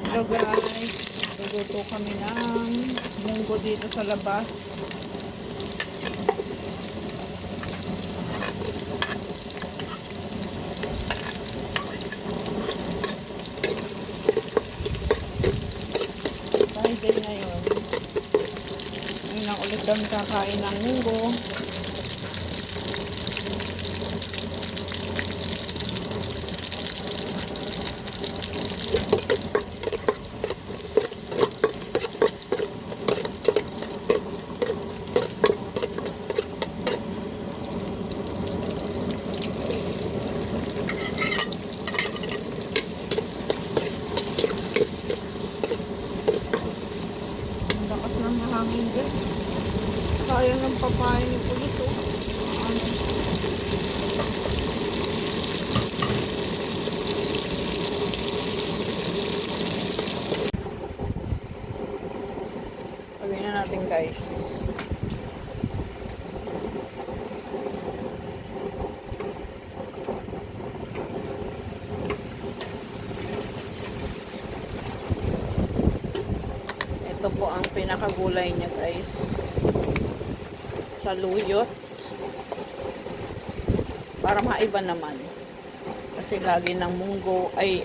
Hello guys, luluto kami ng munggo dito sa labas. Friday ngayon. Ngayon lang ulit kami kakain ng munggo. Lakas ng mahangin din. Sayang ng papaya ni Pulis, oh. Pagawin na natin guys. Ito po ang pinakagulay niya guys. Saluyot. Para maiba naman. Kasi lagi ng munggo ay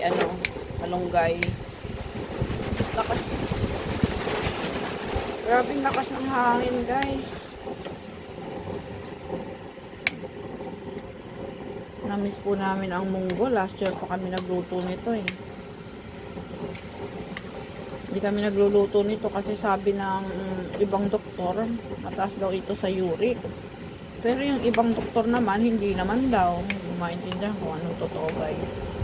malunggay. Lakas. Grabing lakas ng hangin guys. Namiss po namin ang munggo. Last year pa kami nagluto nito eh. Hindi kami nagluluto nito kasi sabi ng ibang doktor, mataas daw ito sa uric. Pero yung ibang doktor naman, hindi naman daw. Hindi maintindihan kung anong totoo guys.